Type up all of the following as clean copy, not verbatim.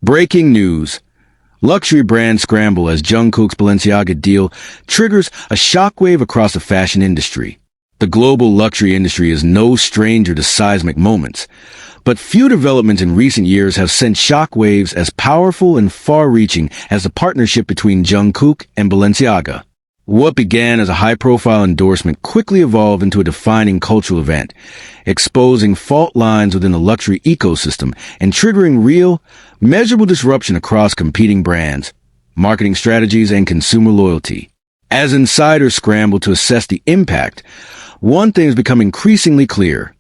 Breaking news. Luxury brand Scramble as Jungkook's Balenciaga deal triggers a shockwave across the fashion industry. The global luxury industry is no stranger to seismic moments, but few developments in recent years have sent shockwaves as powerful and far-reaching as the partnership between Jungkook and Balenciaga. What began as a high-profile endorsement quickly evolved into a defining cultural event, exposing fault lines within the luxury ecosystem and triggering real, measurable disruption across competing brands, marketing strategies, and consumer loyalty. As insiders scramble to assess the impact, one thing has become increasingly clear.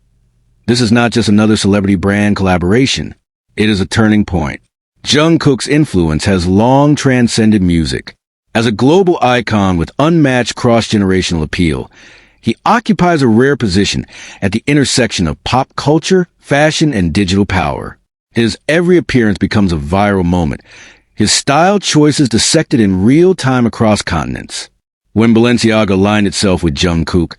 This is not just another celebrity brand collaboration. It is a turning point. Jungkook's influence has long transcended music. As a global icon with unmatched cross-generational appeal, he occupies a rare position at the intersection of pop culture, fashion, and digital power. His every appearance becomes a viral moment, his style choices dissected in real time across continents. When Balenciaga aligned itself with Jungkook,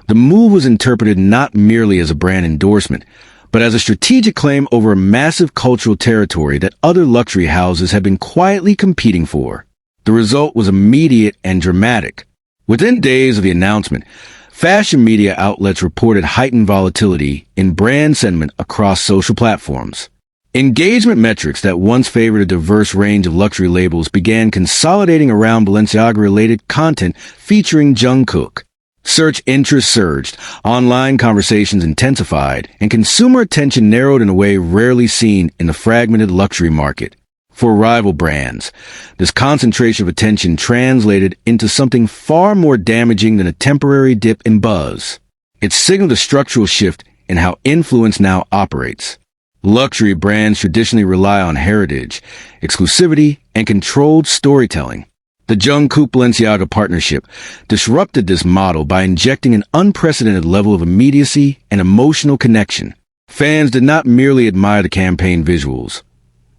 the move was interpreted not merely as a brand endorsement, but as a strategic claim over a massive cultural territory that other luxury houses had been quietly competing for. The result was immediate and dramatic. Within days of the announcement, fashion media outlets reported heightened volatility in brand sentiment across social platforms. Engagement metrics that once favored a diverse range of luxury labels began consolidating around Balenciaga-related content featuring Jungkook. Search interest surged, online conversations intensified, and consumer attention narrowed in a way rarely seen in the fragmented luxury market. For rival brands, this concentration of attention translated into something far more damaging than a temporary dip in buzz. It signaled a structural shift in how influence now operates. Luxury brands traditionally rely on heritage, exclusivity, and controlled storytelling. The Jungkook-Balenciaga partnership disrupted this model by injecting an unprecedented level of immediacy and emotional connection. Fans did not merely admire the campaign visuals.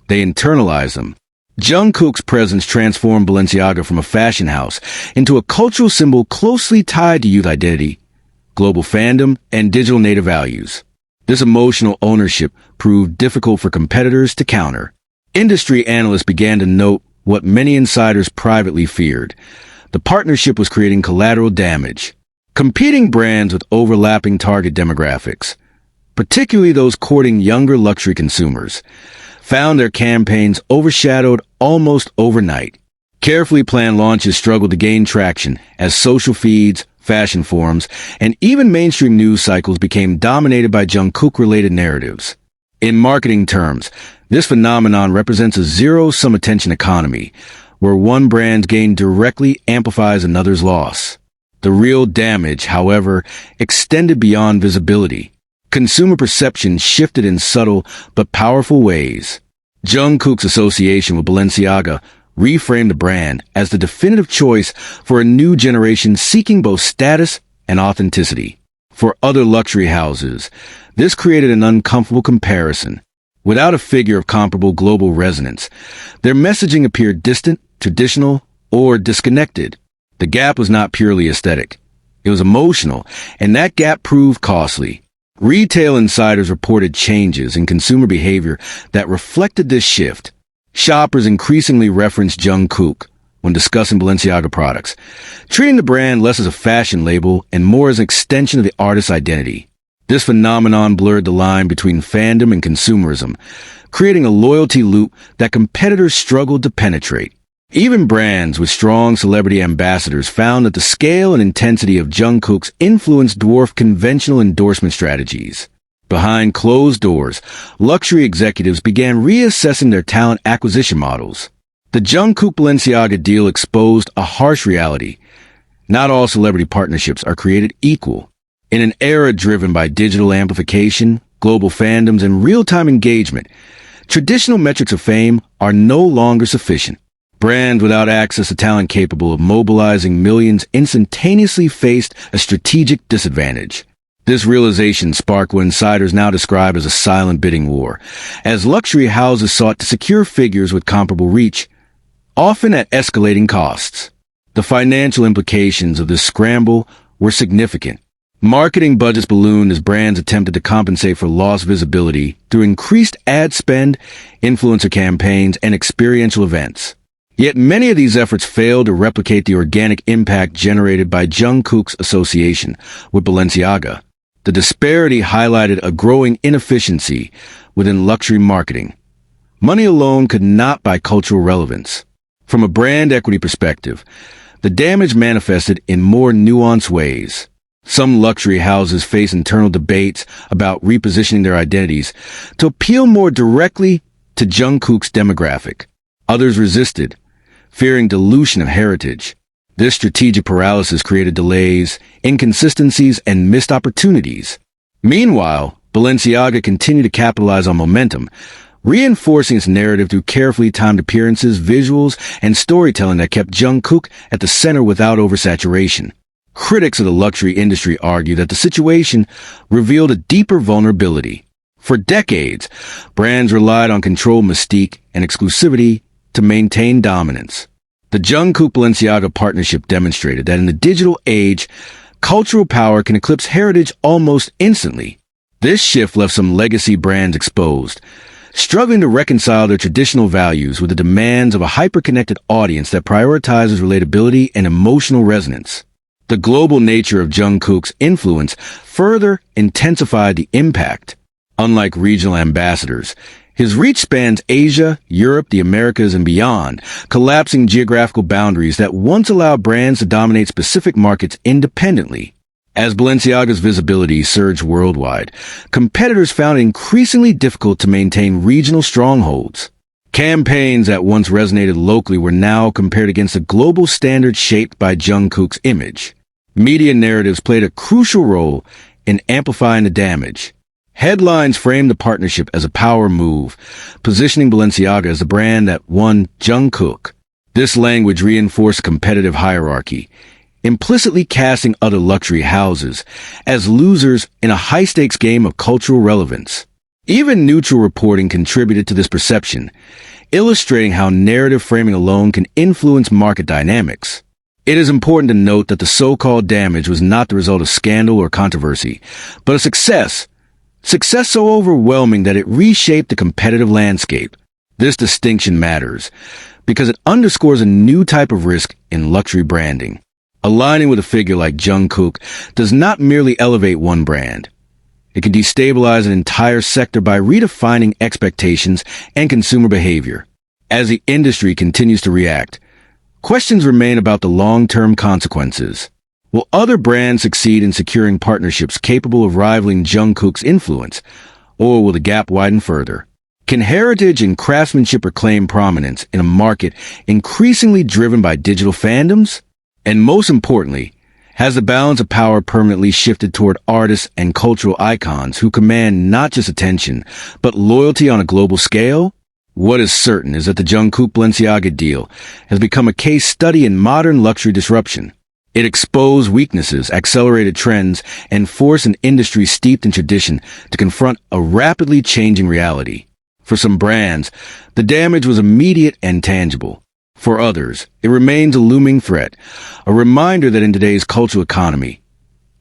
They internalized them. Jungkook's presence transformed Balenciaga from a fashion house into a cultural symbol closely tied to youth identity, global fandom, and digital native values. This emotional ownership proved difficult for competitors to counter. Industry analysts began to note what many insiders privately feared. The partnership was creating collateral damage. Competing brands with overlapping target demographics, particularly those courting younger luxury consumers, found their campaigns overshadowed almost overnight. Carefully planned launches struggled to gain traction as social feeds, fashion forums, and even mainstream news cycles became dominated by Jungkook-related narratives. In marketing terms, this phenomenon represents a zero-sum attention economy, where one brand's gain directly amplifies another's loss. The real damage, however, extended beyond visibility. Consumer perception shifted in subtle but powerful ways. Jungkook's association with Balenciaga reframed the brand as the definitive choice for a new generation seeking both status and authenticity. For other luxury houses, this created an uncomfortable comparison. Without a figure of comparable global resonance, their messaging appeared distant, traditional, or disconnected. The gap was not purely aesthetic. It was emotional, and that gap proved costly. Retail insiders reported changes in consumer behavior that reflected this shift. Shoppers increasingly referenced Jungkook when discussing Balenciaga products, treating the brand less as a fashion label and more as an extension of the artist's identity. This phenomenon blurred the line between fandom and consumerism, creating a loyalty loop that competitors struggled to penetrate. Even brands with strong celebrity ambassadors found that the scale and intensity of Jungkook's influence dwarfed conventional endorsement strategies. Behind closed doors, luxury executives began reassessing their talent acquisition models. The Jungkook-Balenciaga deal exposed a harsh reality. Not all celebrity partnerships are created equal. In an era driven by digital amplification, global fandoms, and real-time engagement, traditional metrics of fame are no longer sufficient. Brands without access to talent capable of mobilizing millions instantaneously faced a strategic disadvantage. This realization sparked what insiders now describe as a silent bidding war, as luxury houses sought to secure figures with comparable reach, often at escalating costs. The financial implications of this scramble were significant. Marketing budgets ballooned as brands attempted to compensate for lost visibility through increased ad spend, influencer campaigns, and experiential events. Yet many of these efforts failed to replicate the organic impact generated by Jungkook's association with Balenciaga. The disparity highlighted a growing inefficiency within luxury marketing. Money alone could not buy cultural relevance. From a brand equity perspective, the damage manifested in more nuanced ways. Some luxury houses face internal debates about repositioning their identities to appeal more directly to Jungkook's demographic. Others resisted, fearing dilution of heritage. This strategic paralysis created delays, inconsistencies, and missed opportunities. Meanwhile, Balenciaga continued to capitalize on momentum, reinforcing its narrative through carefully timed appearances, visuals, and storytelling that kept Jungkook at the center without oversaturation. Critics of the luxury industry argue that the situation revealed a deeper vulnerability. For decades, brands relied on control, mystique, and exclusivity to maintain dominance. The Jungkook-Balenciaga partnership demonstrated that in the digital age, cultural power can eclipse heritage almost instantly. This shift left some legacy brands exposed, struggling to reconcile their traditional values with the demands of a hyper-connected audience that prioritizes relatability and emotional resonance. The global nature of Jungkook's influence further intensified the impact. Unlike regional ambassadors, his reach spans Asia, Europe, the Americas, and beyond, collapsing geographical boundaries that once allowed brands to dominate specific markets independently. As Balenciaga's visibility surged worldwide, competitors found it increasingly difficult to maintain regional strongholds. Campaigns that once resonated locally were now compared against a global standard shaped by Jungkook's image. Media narratives played a crucial role in amplifying the damage. Headlines framed the partnership as a power move, positioning Balenciaga as the brand that won Jungkook. This language reinforced competitive hierarchy, implicitly casting other luxury houses as losers in a high-stakes game of cultural relevance. Even neutral reporting contributed to this perception, illustrating how narrative framing alone can influence market dynamics. It is important to note that the so-called damage was not the result of scandal or controversy, but a success so overwhelming that it reshaped the competitive landscape. This distinction matters because it underscores a new type of risk in luxury branding. Aligning with a figure like Jungkook does not merely elevate one brand. It can destabilize an entire sector by redefining expectations and consumer behavior. As the industry continues to react, questions remain about the long-term consequences. Will other brands succeed in securing partnerships capable of rivaling Jungkook's influence, or will the gap widen further? Can heritage and craftsmanship reclaim prominence in a market increasingly driven by digital fandoms? And most importantly, has the balance of power permanently shifted toward artists and cultural icons who command not just attention, but loyalty on a global scale? What is certain is that the Jungkook-Balenciaga deal has become a case study in modern luxury disruption. It exposed weaknesses, accelerated trends, and forced an industry steeped in tradition to confront a rapidly changing reality. For some brands, the damage was immediate and tangible. For others, it remains a looming threat, a reminder that in today's cultural economy,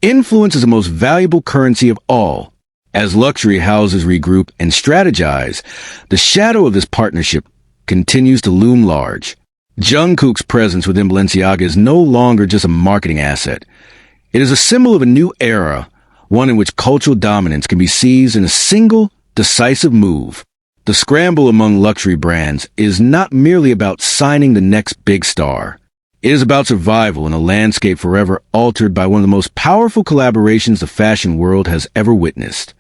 influence is the most valuable currency of all. As luxury houses regroup and strategize, the shadow of this partnership continues to loom large. Jungkook's presence within Balenciaga is no longer just a marketing asset. It is a symbol of a new era, one in which cultural dominance can be seized in a single, decisive move. The scramble among luxury brands is not merely about signing the next big star. It is about survival in a landscape forever altered by one of the most powerful collaborations the fashion world has ever witnessed.